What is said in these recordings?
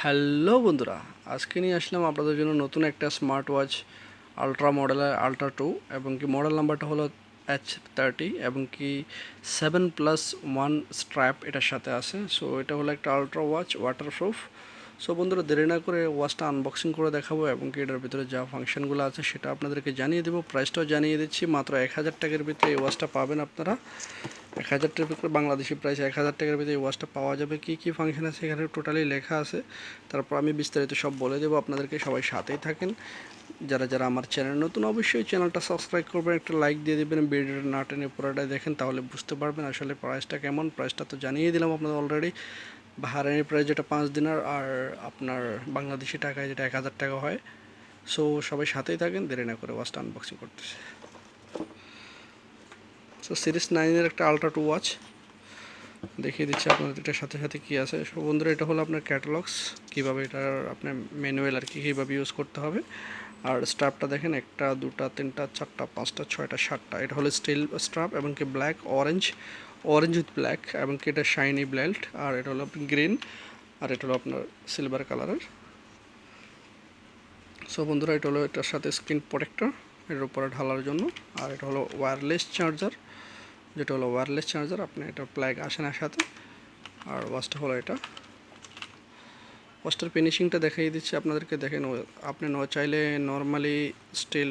Hello বন্ধুরা, আজকে নিয়ে আসলাম আপনাদের জন্য নতুন একটা স্মার্ট ওয়াচ আলট্রা মডেলের আলট্রা 2 এবং কি মডেল নাম্বারটা হলো H30 এবং কি 7+1 স্ট্র্যাপ এটার সাথে আছে। সো এটা হলো একটা আলট্রা ওয়াচ ওয়াটারপ্রুফ। সো বন্ধুরা, দেরি না করে ওয়াচটা আনবক্সিং করে দেখাবো এবং কি এটার ভিতরে যা ফাংশনগুলো আছে সেটা আপনাদেরকে জানিয়ে দেবো। প্রাইসটাও জানিয়ে দিচ্ছি, মাত্র 1000 টাকার ভিতরে এই ওয়াচটা পাবেন আপনারা। 1000 টাকার ভিতরে বাংলাদেশি প্রাইস 1000 টাকার ভিতরে এই ওয়াচটা পাওয়া যাবে। কী কী ফাংশন আছে এখানে টোটালি লেখা আছে, তারপর আমি বিস্তারিত সব বলে দেবো আপনাদেরকে। সবাই সাথেই থাকেন। যারা যারা আমার চ্যানেল নতুন, অবশ্যই চ্যানেলটা সাবস্ক্রাইব করবেন, একটা লাইক দিয়ে দেবেন, ভিডিওটা না টেনে পুরোটাই দেখেন, তাহলে বুঝতে পারবেন আসলে প্রাইসটা কেমন। প্রাইসটা তো জানিয়ে দিলাম আপনাদের অলরেডি। বাহারানি প্রাইস যেটা 5 দিনার, আর আপনার বাংলাদেশি টাকায় যেটা 1000 টাকা হয়। সো সবাই সাথেই থাকেন, দেরি না করে ওয়াচটা আনবক্সিং করতেছে। সো সিরিজ 9-এর একটা আলট্রা 2 ওয়াচ দেখিয়ে দিচ্ছি আপনাদের এটার সাথে সাথে কী আছে। সো বন্ধুরা, এটা হলো আপনার ক্যাটালগস, কীভাবে এটার আপনার ম্যানুয়াল আর কি কীভাবে ইউজ করতে হবে। আর স্ট্রাপটা দেখেন, 1টা 2টা 3টা 4টা 5টা 6টা 7টা। এটা হলো স্টিল স্ট্রাপ এবং কি ব্ল্যাক অরেঞ্জ উইথ ব্ল্যাক এবং কি এটা শাইনি বেল্ট। আর এটা হলো গ্রিন, আর এটা হলো আপনার সিলভার কালারের। সো বন্ধুরা, এটা হলো এটার সাথে স্ক্রিন প্রোটেক্টর এর উপরে ঢালার জন্য। আর এটা হলো ওয়্যারলেস চার্জার, যেটা হলো ওয়্যারলেস চার্জার, আপনি এটা প্লাগ আসে না সাথে। আর ওয়াচটা হলো এটা। ওয়াচটার ফিনিশিংটা দেখিয়ে দিচ্ছি আপনাদেরকে। দেখেন, আপনি চাইলে নর্মালি স্টিল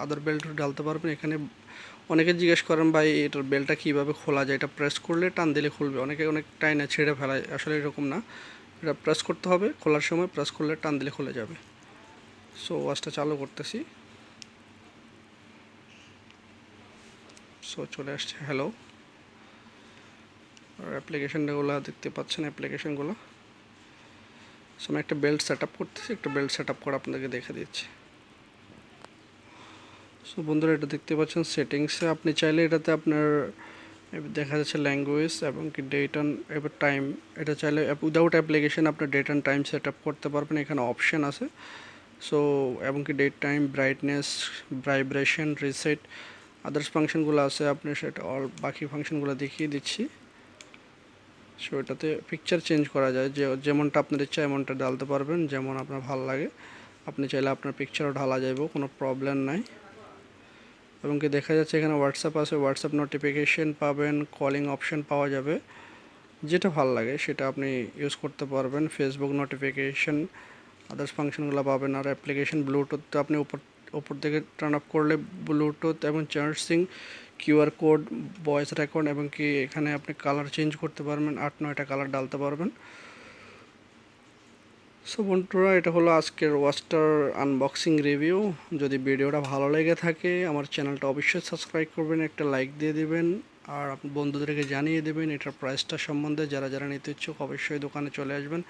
আদার বেল্ট ঢালতে পারবেন। এখানে অনেকে জিজ্ঞেস করেন, ভাই এটার বেল্টটা কীভাবে খোলা যায়, এটা প্রেস করলে টান দিলে খুলবে। অনেকে অনেক টাইনে ছেড়ে ফেলায়, আসলে এরকম না। এটা প্রেস করতে হবে, খোলার সময় প্রেস করলে টান দিলে খুলে যাবে। সো ওয়াচটা চালু করতেছি। সো চলে আসছে হ্যালো। আর অ্যাপ্লিকেশানগুলো দেখতে পাচ্ছেন, অ্যাপ্লিকেশানগুলো। সো আমি একটা বেল্ট সেট আপ করতেছি, একটা বেল্ট সেট আপ করে আপনাদেরকে দেখে দিচ্ছি। সো বন্ধুরা, এটা দেখতে পাচ্ছেন সেটিংসে। আপনি চাইলে এটাতে আপনার দেখা যাচ্ছে ল্যাঙ্গুয়েজ এবং কি ডেট অ্যান্ড এবার টাইম, এটা চাইলে উইদাউট অ্যাপ্লিকেশন আপনার date and time set up করতে পারবেন। এখানে অপশান আছে। সো এবং কি date time, brightness, vibration, reset, others ফাংশনগুলো আছে, আপনি সেটা বাকি ফাংশনগুলো দেখিয়ে দিচ্ছি। সো এটাতে পিকচার চেঞ্জ করা যায়, যেমনটা আপনার ইচ্ছা এমনটা ঢালতে পারবেন, যেমন আপনার ভালো লাগে। আপনি চাইলে আপনার পিকচারও ঢালা যাবে, কোনো প্রবলেম নাই। এবং কি দেখা যাচ্ছে এখানে হোয়াটসঅ্যাপ আছে, হোয়াটসঅ্যাপ নোটিফিকেশন পাবেন, কলিং অপশন পাওয়া যাবে, যেটা ভালো লাগে সেটা আপনি ইউজ করতে পারবেন। ফেসবুক নোটিফিকেশন, আদার্স ফাংশনগুলো পাবেন। আর অ্যাপ্লিকেশন ব্লুটুথ আপনি উপর থেকে টার্ন অফ করলে ব্লুটুথ এবং charging, QR code, voice record এবং কি এখানে আপনি কালার চেঞ্জ করতে পারবেন, 8-9টা কালার ডালতে পারবেন। সো বন্ধুরা, এটা হলো আজকের ওয়াচটার আনবক্সিং রিভিউ। যদি ভিডিওটা ভালো লেগে থাকে আমার চ্যানেলটা অবশ্যই সাবস্ক্রাইব করবেন, একটা লাইক দিয়ে দিবেন, আর বন্ধুদেরকে জানিয়ে দেবেন এটার প্রাইসটা সম্বন্ধে। যারা যারা নিতে ইচ্ছুক অবশ্যই দোকানে চলে আসবেন।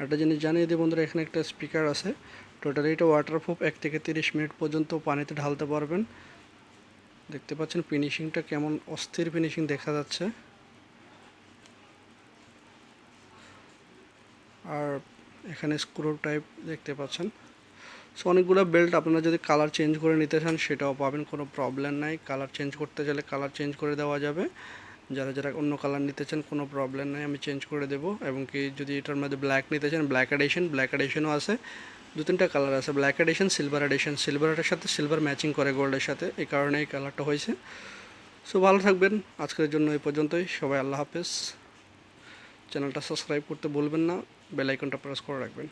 একটা জিনিস জানিয়ে দিই বন্ধুরা, এখানে একটা স্পিকার আছে। টোটালি এটা ওয়াটারপ্রুফ, 1 থেকে 30 মিনিট পর্যন্ত পানিতে ঢালতে পারবেন। দেখতে পাচ্ছেন ফিনিশিংটা কেমন অস্থির ফিনিশিং দেখা যাচ্ছে। আর এখানে স্ক্রু টাইপ দেখতে পাচ্ছেন। সো অনেকগুলো বেল্ট, আপনারা যদি কালার চেঞ্জ করে নিতে চান সেটাও পাবেন, কোনো প্রবলেম নাই। কালার চেঞ্জ করতে চাইলে কালার চেঞ্জ করে দেওয়া যাবে। যারা যারা অন্য কালার নিতে চান কোনো প্রবলেম নাই, আমি চেঞ্জ করে দেবো। এবং কি যদি এটার মধ্যে ব্ল্যাক নিতে চান, ব্ল্যাক এডিশনও আছে। 2-3টা কালার আছে, ব্ল্যাক এডিশন, সিলভার এডিশন। সিলভারের সাথে সিলভার ম্যাচিং করে গোল্ডের সাথে, এই কারণে এই কালারটা হয়েছে। সো ভালো থাকবেন, আজকের জন্য এই পর্যন্তই। সবাই আল্লাহ হাফেজ। চ্যানেলটা সাবস্ক্রাইব করতে ভুলবেন না, বেল আইকনটা প্রেস করে রাখবেন।